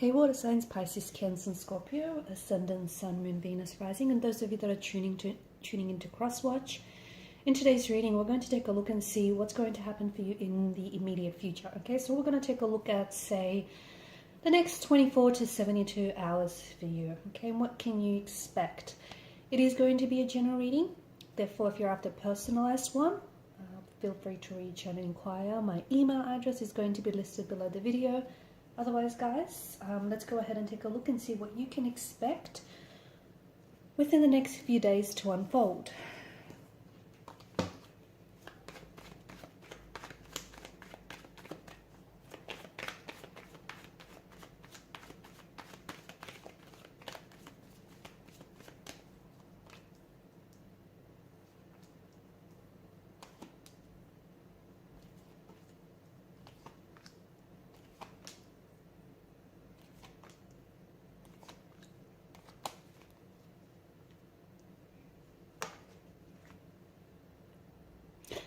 Hey, water signs, Pisces, Cancer, and Scorpio, Ascendant, Sun, Moon, Venus, Rising, and those of you that are tuning into Crosswatch. In today's reading, we're going to take a look and see what's going to happen for you in the immediate future. Okay, so we're going to take a look at, say, the next 24 to 72 hours for you. Okay, and what can you expect? It is going to be a general reading. Therefore, if you're after a personalized one, feel free to reach out and inquire. My email address is going to be listed below the video. Otherwise, guys, let's go ahead and take a look and see what you can expect within the next few days to unfold.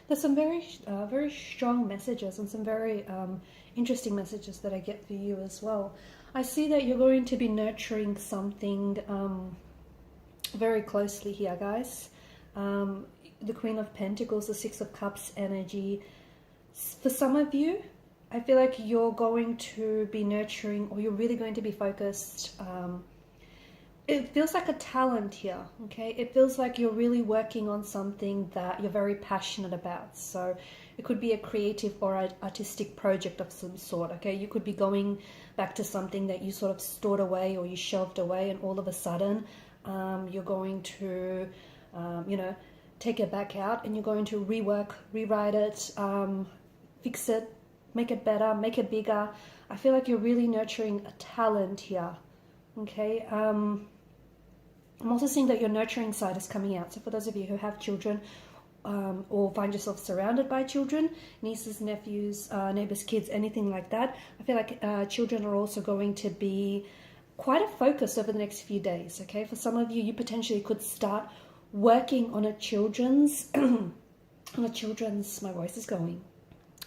There's some very strong messages and some very interesting messages that I get for you as well. I see that you're going to be nurturing something very closely here, guys. The Queen of Pentacles, the Six of Cups energy. For some of you, I feel like you're going to be nurturing, or you're really going to be focused. It feels like a talent here, okay? It feels like you're really working on something that you're very passionate about. So it could be a creative or artistic project of some sort, okay? You could be going back to something that you sort of stored away or you shelved away, and all of a sudden you're going to, take it back out, and you're going to rework, rewrite it, fix it, make it better, make it bigger. I feel like you're really nurturing a talent here, okay? I'm also seeing that your nurturing side is coming out. So for those of you who have children or find yourself surrounded by children, nieces, nephews, neighbors, kids, anything like that, I feel like children are also going to be quite a focus over the next few days, okay? For some of you, you potentially could start working on a children's, my voice is going,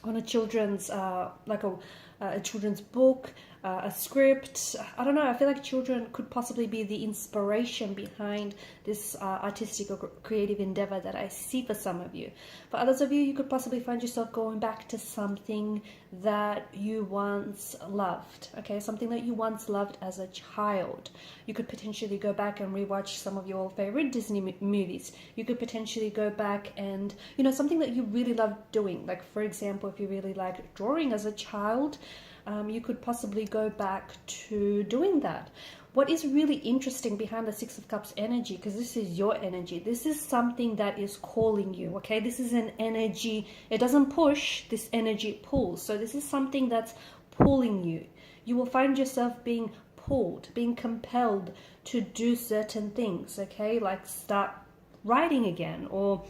on a children's, like a children's book, a script. I don't know, I feel like children could possibly be the inspiration behind this artistic or creative endeavor that I see for some of you. For others of you, you could possibly find yourself going back to something that you once loved, okay? Something that you once loved as a child. You could potentially go back and rewatch some of your favorite Disney movies. You could potentially go back and, something that you really loved doing. Like, for example, if you really liked drawing as a child, you could possibly go back to doing that. What is really interesting behind the Six of Cups energy, because this is your energy, this is something that is calling you, okay? This is an energy, it doesn't push, this energy pulls. So this is something that's pulling you. You will find yourself being pulled, being compelled to do certain things, okay? Like start writing again, or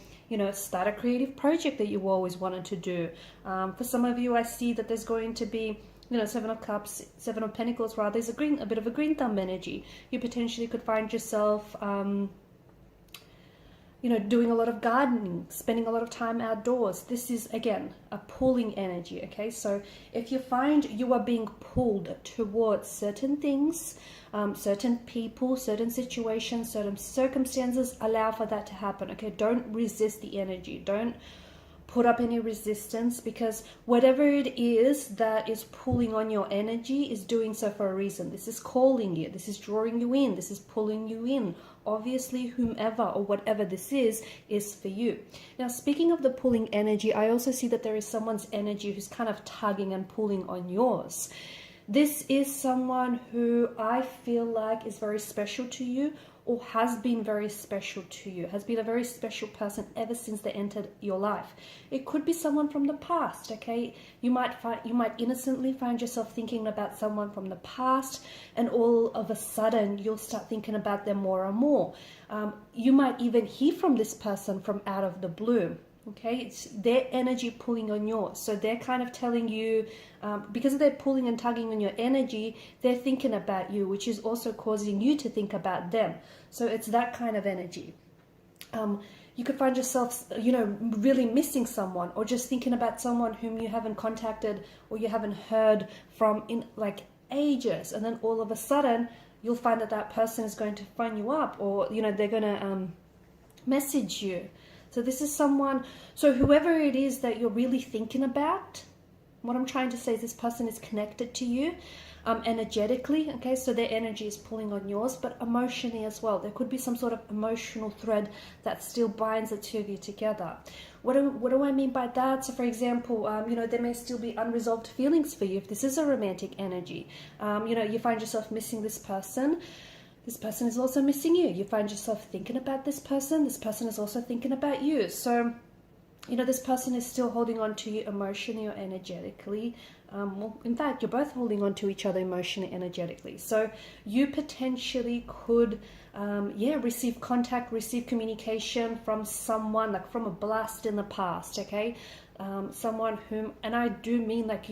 start a creative project that you always wanted to do. For some of you, I see that there's going to be Seven of Cups, Seven of Pentacles, rather, there's a bit of a green thumb energy. You potentially could find yourself, doing a lot of gardening, spending a lot of time outdoors. This is, again, a pulling energy, okay? So if you find you are being pulled towards certain things, certain people, certain situations, certain circumstances, allow for that to happen, okay? Don't resist the energy. Don't put up any resistance, because whatever it is that is pulling on your energy is doing so for a reason. This is calling you, this is drawing you in, this is pulling you in. Obviously, whomever or whatever this is for you. Now, speaking of the pulling energy, I also see that there is someone's energy who's kind of tugging and pulling on yours. This is someone who I feel like is very special to you, or has been very special to you, has been a very special person ever since they entered your life. It could be someone from the past, okay? You might innocently find yourself thinking about someone from the past, and all of a sudden you'll start thinking about them more and more. You might even hear from this person from out of the blue. Okay, it's their energy pulling on yours. So they're kind of telling you, because they're pulling and tugging on your energy, they're thinking about you, which is also causing you to think about them. So it's that kind of energy. You could find yourself, really missing someone, or just thinking about someone whom you haven't contacted or you haven't heard from in like ages, and then all of a sudden you'll find that that person is going to phone you up, or they're going to message you. So this is someone, so whoever it is that you're really thinking about, what I'm trying to say is this person is connected to you energetically, okay? So their energy is pulling on yours, but emotionally as well. There could be some sort of emotional thread that still binds the two of you together. What do I mean by that? So for example, there may still be unresolved feelings for you if this is a romantic energy. You find yourself missing this person. This person is also missing you. You find yourself thinking about this person. This person is also thinking about you. So this person is still holding on to you emotionally or energetically. Well, in fact, you're both holding on to each other emotionally, energetically. So you potentially could, receive contact, receive communication from someone, like from a blast in the past, okay? Someone whom, and I do mean like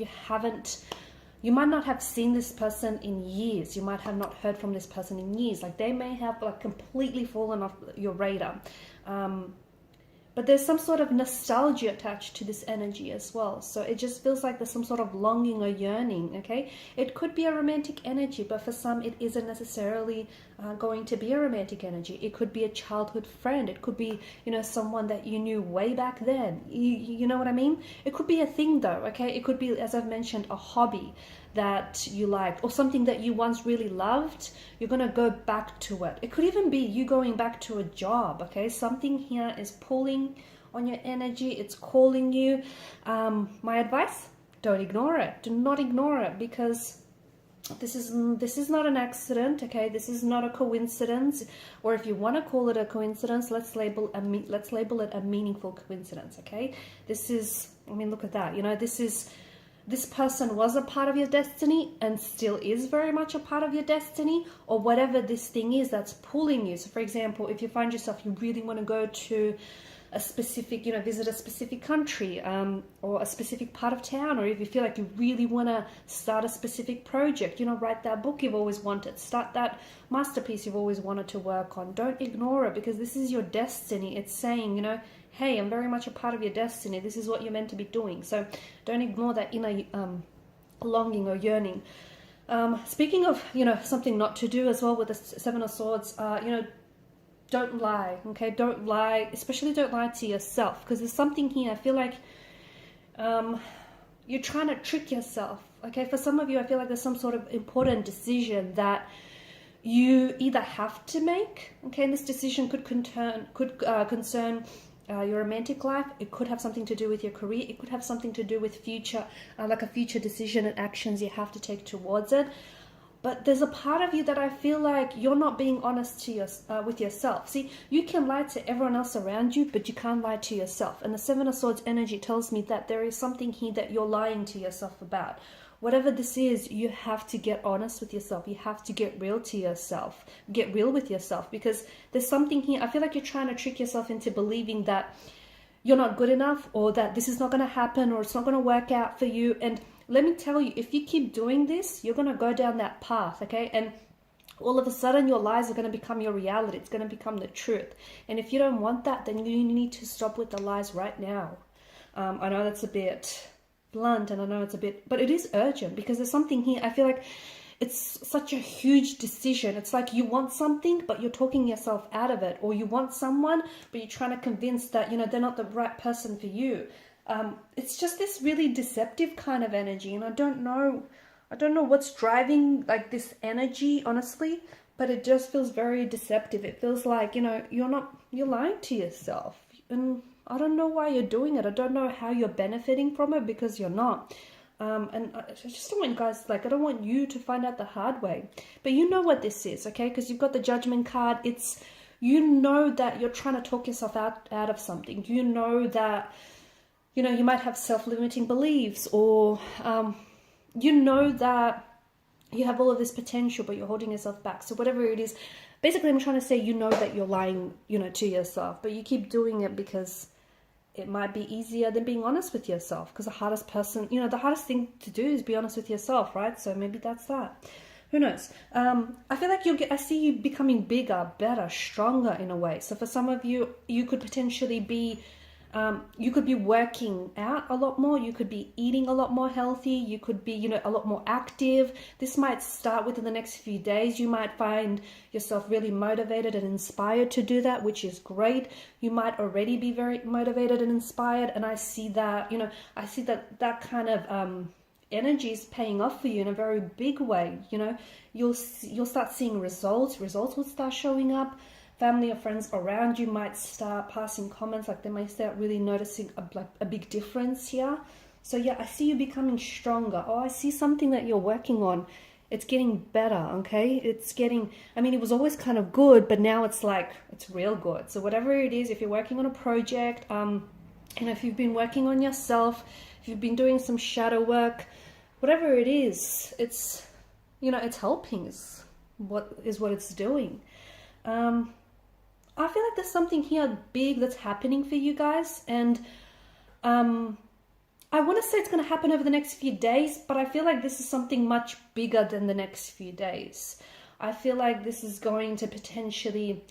you might not have seen this person in years. You might have not heard from this person in years. Like they may have like completely fallen off your radar. But there's some sort of nostalgia attached to this energy as well. So it just feels like there's some sort of longing or yearning, okay? It could be a romantic energy, but for some it isn't necessarily going to be a romantic energy. It could be a childhood friend. It could be, someone that you knew way back then. You know what I mean? It could be a thing though, okay? It could be, as I've mentioned, a hobby that you liked, or something that you once really loved. You're going to go back to it. It could even be you going back to a job, okay? Something here is pulling on your energy. It's calling you. My advice, don't ignore it. Do not ignore it, because this is not an accident, okay? This is not a coincidence, or if you want to call it a coincidence, let's label it a meaningful coincidence, okay? Look at that. This person was a part of your destiny and still is very much a part of your destiny, or whatever this thing is that's pulling you. So for example, if you find yourself, you really want to go to a specific, visit a specific country, or a specific part of town, or if you feel like you really want to start a specific project, write that book you've always wanted, start that masterpiece you've always wanted to work on, don't ignore it, because this is your destiny. It's saying, hey, I'm very much a part of your destiny. This is what you're meant to be doing. So don't ignore that inner longing or yearning. Speaking of, something not to do as well with the Seven of Swords, don't lie, okay? Don't lie, especially don't lie to yourself, because there's something here. I feel like you're trying to trick yourself, okay? For some of you, I feel like there's some sort of important decision that you either have to make, okay? And this decision could concern your romantic life. It could have something to do with your career. It could have something to do with future, like a future decision and actions you have to take towards it. But there's a part of you that I feel like you're not being honest with yourself. See, you can lie to everyone else around you, but you can't lie to yourself. And the Seven of Swords energy tells me that there is something here that you're lying to yourself about. Whatever this is, you have to get honest with yourself. You have to get real to yourself. Get real with yourself, because there's something here. I feel like you're trying to trick yourself into believing that you're not good enough, or that this is not going to happen, or it's not going to work out for you. And let me tell you, if you keep doing this, you're going to go down that path, okay? And all of a sudden, your lies are going to become your reality. It's going to become the truth. And if you don't want that, then you need to stop with the lies right now. I know that's a bit blunt, and I know it's a bit, but it is urgent, because there's something here. I feel like it's such a huge decision. It's like you want something, but you're talking yourself out of it, or you want someone, but you're trying to convince that, they're not the right person for you. It's just this really deceptive kind of energy, and I don't know what's driving like this energy, honestly, but it just feels very deceptive. It feels like, you're lying to yourself, and I don't know why you're doing it. I don't know how you're benefiting from it, because you're not. And I just don't want you guys, I don't want you to find out the hard way. But you know what this is, okay? Because you've got the Judgment card. It's, that you're trying to talk yourself out of something. That, you might have self-limiting beliefs, or, that you have all of this potential, but you're holding yourself back. So whatever it is, basically I'm trying to say, that you're lying, to yourself, but you keep doing it because it might be easier than being honest with yourself, because the hardest thing to do is be honest with yourself, right? So maybe that's that. Who knows? I feel like I see you becoming bigger, better, stronger in a way. So for some of you, you could potentially be You could be working out a lot more. You could be eating a lot more healthy. You could be, a lot more active. This might start within the next few days. You might find yourself really motivated and inspired to do that, which is great. You might already be very motivated and inspired. And I see that, that kind of energy is paying off for you in a very big way. You'll start seeing results. Results will start showing up. Family or friends around you might start passing comments, like they might start really noticing a big difference here. So yeah, I see you becoming stronger. Oh, I see something that you're working on. It's getting better, okay? It was always kind of good, but now it's real good. So whatever it is, if you're working on a project, if you've been working on yourself, if you've been doing some shadow work, whatever it is, it's helping is what it's doing. I feel like there's something here big that's happening for you guys, and I want to say it's going to happen over the next few days, but I feel like this is something much bigger than the next few days. I feel like this is going to potentially,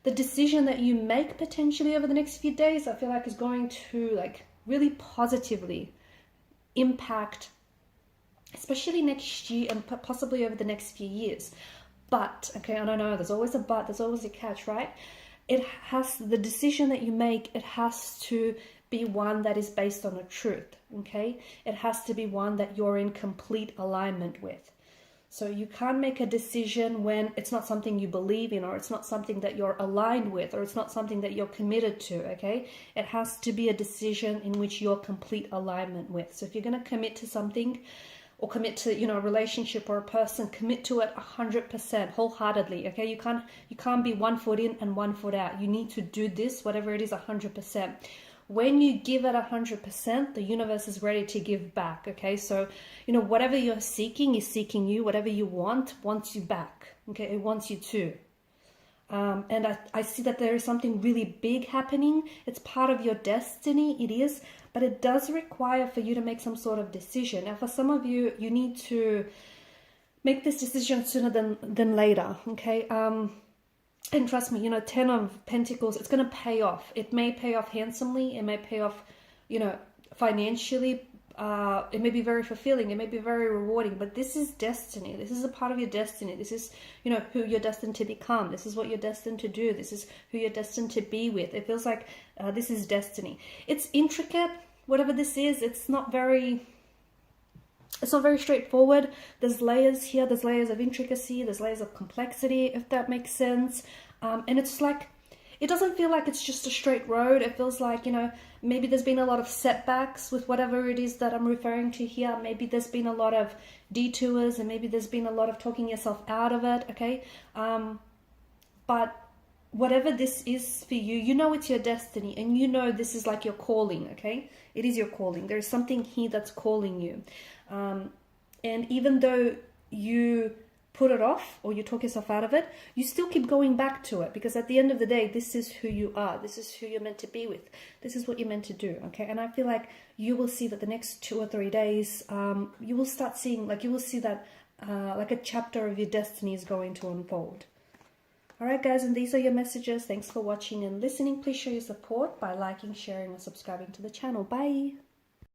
the decision that you make potentially over the next few days, I feel like is going to really positively impact, especially next year and possibly over the next few years. But, okay, I don't know, there's always a but, there's always a catch, right? The decision that you make, it has to be one that is based on a truth, okay? It has to be one that you're in complete alignment with. So you can't make a decision when it's not something you believe in, or it's not something that you're aligned with, or it's not something that you're committed to, okay? It has to be a decision in which you're complete alignment with. So if you're going to commit to something, or commit to, a relationship or a person, commit to it 100%, wholeheartedly, okay? You can't be 1 foot in and 1 foot out. You need to do this, whatever it is, 100%. When you give it 100%, the universe is ready to give back, okay? So, whatever you're seeking is seeking you. Whatever you wants you back, okay? It wants you to. And I see that there is something really big happening. It's part of your destiny, it is, but it does require for you to make some sort of decision. Now, for some of you, you need to make this decision sooner than later, okay? And trust me, 10 of Pentacles, it's going to pay off. It may pay off handsomely. It may pay off, financially. It may be very fulfilling. It may be very rewarding, but this is destiny. This is a part of your destiny. This is, who you're destined to become. This is what you're destined to do. This is who you're destined to be with. It feels like this is destiny. It's intricate, whatever this is. It's not very straightforward. There's layers here. There's layers of intricacy. There's layers of complexity, if that makes sense. And it's it doesn't feel like it's just a straight road. It feels like, maybe there's been a lot of setbacks with whatever it is that I'm referring to here. Maybe there's been a lot of detours, and maybe there's been a lot of talking yourself out of it, okay? But whatever this is for you, it's your destiny, and this is like your calling, okay? It is your calling. There's something here that's calling you. And even though you put it off or you talk yourself out of it, you still keep going back to it, because at the end of the day, this is who you are. This is who you're meant to be with. This is what you're meant to do, okay? And I feel like you will see that the next 2 or 3 days, you will start seeing, you will see that a chapter of your destiny is going to unfold. All right, guys, and these are your messages. Thanks for watching and listening. Please show your support by liking, sharing, or subscribing to the channel. Bye.